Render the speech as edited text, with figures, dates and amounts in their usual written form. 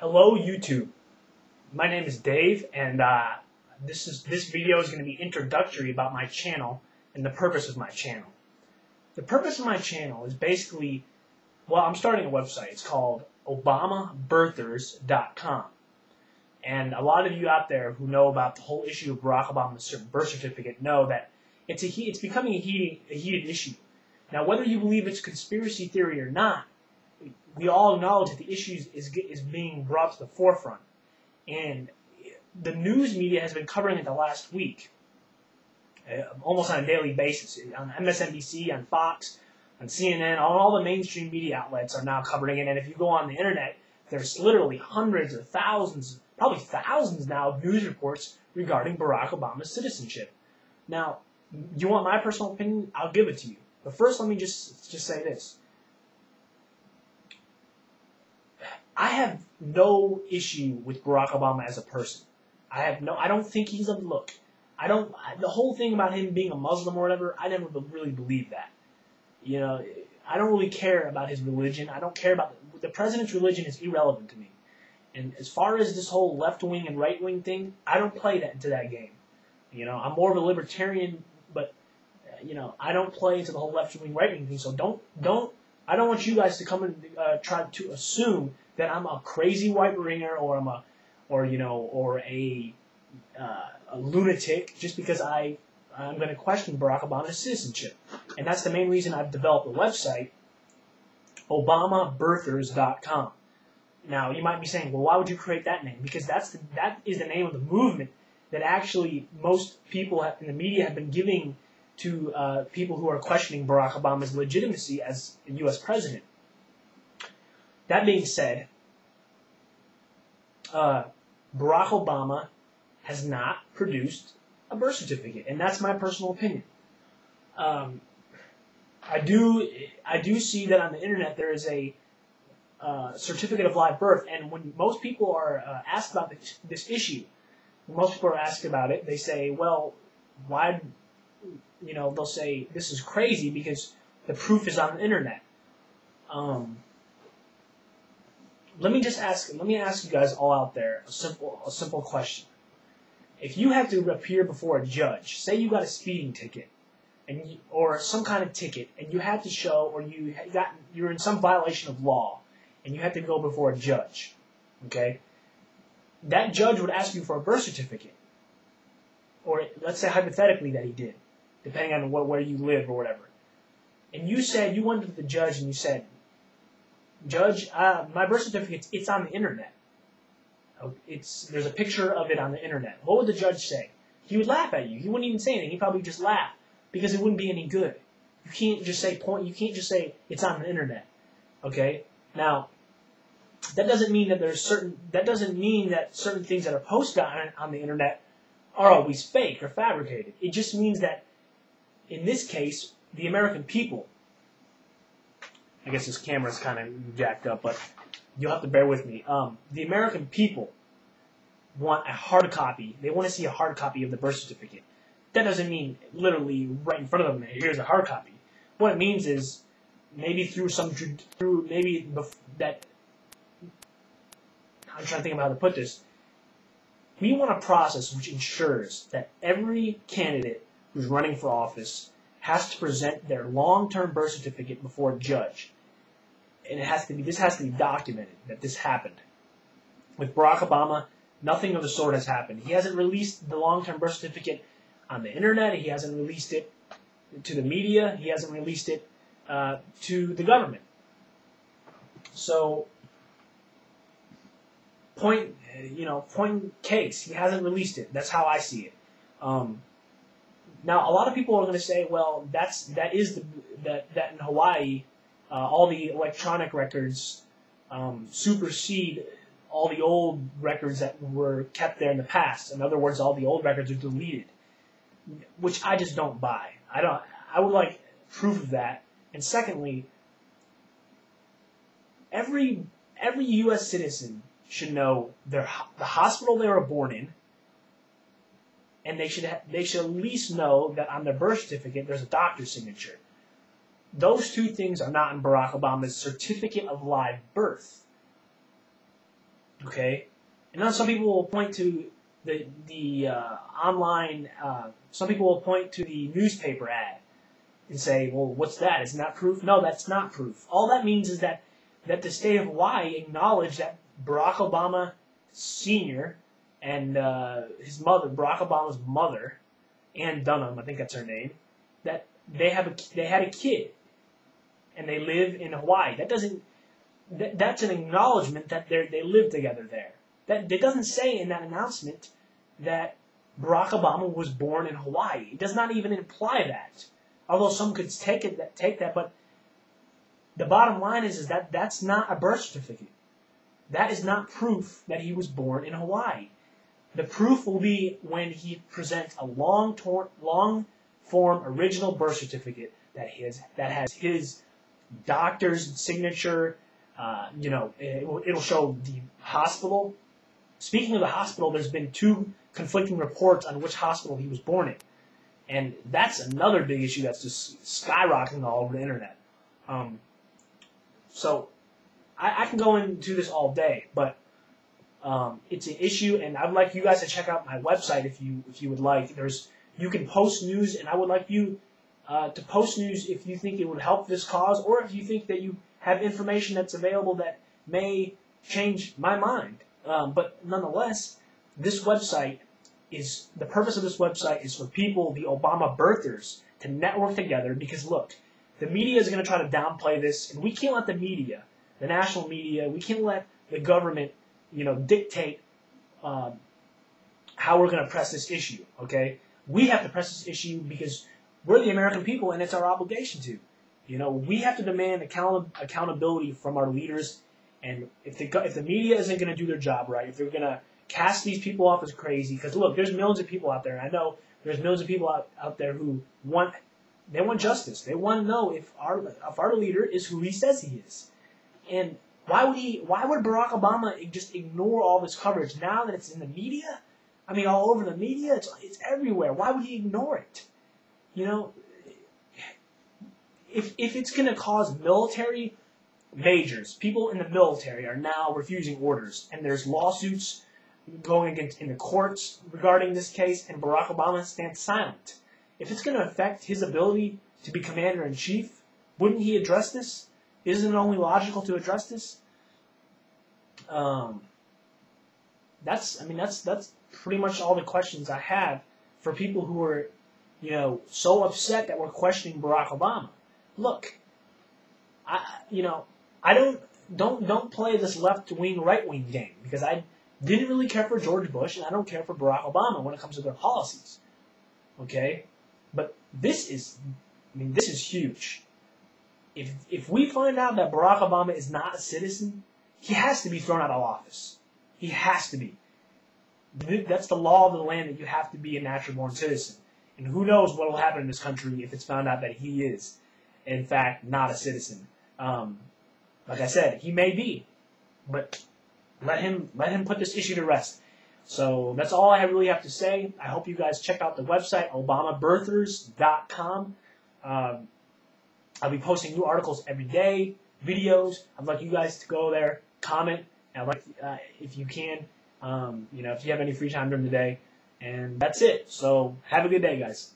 Hello YouTube. My name is Dave, and this video is going to be introductory about my channel and the purpose of my channel. The purpose of my channel is basically, well, I'm starting a website. It's called ObamaBirthers.com. And a lot of you out there who know about the whole issue of Barack Obama's birth certificate know that it's becoming a heated issue. Now, whether you believe it's conspiracy theory or not, we all acknowledge that the issue is being brought to the forefront. And the news media has been covering it the last week, almost on a daily basis. On MSNBC, on Fox, on CNN, all the mainstream media outlets are now covering it. And if you go on the internet, there's literally hundreds or thousands, probably thousands now, of news reports regarding Barack Obama's citizenship. Now, you want my personal opinion? I'll give it to you. But first, let me just say this. I have no issue with Barack Obama as a person. I don't think he's the whole thing about him being a Muslim or whatever, I never really believed that. You know, I don't really care about his religion. I don't care about the president's religion is irrelevant to me. And as far as this whole left-wing and right-wing thing, I don't play into that game. You know, I'm more of a libertarian, but you know, I don't play into the whole left-wing, right-wing thing. So I don't want you guys to come and try to assume that I'm a crazy right-winger or a lunatic just because I'm going to question Barack Obama's citizenship. And that's the main reason I've developed a website, ObamaBirthers.com. Now, you might be saying, well, why would you create that name? Because that is the name of the movement that actually most people in the media have been giving to people who are questioning Barack Obama's legitimacy as a U.S. president. That being said, Barack Obama has not produced a birth certificate, and that's my personal opinion. I do see that on the internet there is a certificate of live birth, and when most people are asked about this issue, when most people are asked about it, they say, well, why? You know, they'll say this is crazy because the proof is on the internet. Let me ask you guys all out there a simple question. If you have to appear before a judge, say you got a speeding ticket, or some kind of ticket, and you had to show, or you're in some violation of law, and you had to go before a judge, okay? That judge would ask you for a birth certificate, or let's say hypothetically that he did, depending on where you live or whatever. And you went to the judge and you said, Judge, my birth certificate, it's on the internet. There's a picture of it on the internet. What would the judge say? He would laugh at you. He wouldn't even say anything. He'd probably just laugh because it wouldn't be any good. You can't just say You can't just say it's on the internet. Okay. Now, that doesn't mean that certain things that are posted on the internet are always fake or fabricated. It just means that in this case, the American people. I guess this camera's kind of jacked up, but you'll have to bear with me. The American people want a hard copy. They want to see a hard copy of the birth certificate. That doesn't mean literally right in front of them, here's a hard copy. What it means is maybe I'm trying to think of how to put this. We want a process which ensures that every candidate who's running for office has to present their long-term birth certificate before a judge. And this has to be documented that this happened. With Barack Obama, nothing of the sort has happened. He hasn't released the long-term birth certificate on the internet. He hasn't released it to the media. He hasn't released it to the government. So, point case, he hasn't released it. That's how I see it. Now, a lot of people are going to say, well, that in Hawaii, all the electronic records supersede all the old records that were kept there in the past. In other words, all the old records are deleted, which I just don't buy. I would like proof of that. And secondly, every U.S. citizen should know the hospital they were born in, and they should at least know that on their birth certificate there's a doctor's signature. Those two things are not in Barack Obama's certificate of live birth. Okay, and then some people will point to the online. Some people will point to the newspaper ad and say, "Well, what's that? Isn't that proof?" No, that's not proof. All that means is that the state of Hawaii acknowledged that Barack Obama Sr. and his mother, Barack Obama's mother, Ann Dunham, I think that's her name, that they had a kid, and they live in Hawaii. That's an acknowledgement that they live together there. That it doesn't say in that announcement that Barack Obama was born in Hawaii. It does not even imply that. Although some could take that, but the bottom line is that that's not a birth certificate. That is not proof that he was born in Hawaii. The proof will be when he presents a long form original birth certificate that has his doctor's signature. It'll show the hospital. Speaking of the hospital, there's been 2 conflicting reports on which hospital he was born in. And that's another big issue that's just skyrocketing all over the internet. So I can go into this all day, but it's an issue, and I'd like you guys to check out my website if you would like. You can post news, and I would like you to post news if you think it would help this cause, or if you think that you have information that's available that may change my mind. But nonetheless, this website the purpose of this website is for people, the Obama birthers, to network together, because look, the media is going to try to downplay this, and we can't let the media, the national media, we can't let the government, dictate how we're going to press this issue, okay? We have to press this issue because we're the American people, and it's our obligation to. We have to demand accountability from our leaders, and if the media isn't going to do their job right, if they're going to cast these people off as crazy, because look, there's millions of people out there, and I know there's millions of people out there who want justice. They want to know if our leader is who he says he is. And why would Barack Obama just ignore all this coverage now that it's in the media? I mean, all over the media, it's everywhere. Why would he ignore it? If it's going to cause military majors, people in the military are now refusing orders, and there's lawsuits going in the courts regarding this case, and Barack Obama stands silent. If it's going to affect his ability to be commander-in-chief, wouldn't he address this? Isn't it only logical to address this? That's pretty much all the questions I have for people who are, so upset that we're questioning Barack Obama. Look, I don't play this left-wing, right-wing game, because I didn't really care for George Bush, and I don't care for Barack Obama when it comes to their policies. Okay? But this is huge. If we find out that Barack Obama is not a citizen, he has to be thrown out of office. He has to be. That's the law of the land, that you have to be a natural-born citizen. And who knows what will happen in this country if it's found out that he is, in fact, not a citizen. Like I said, he may be, but let him put this issue to rest. So that's all I really have to say. I hope you guys check out the website, ObamaBirthers.com. I'll be posting new articles every day, videos. I'd like you guys to go there, comment, and I'd like if you can, if you have any free time during the day. And that's it. So have a good day, guys.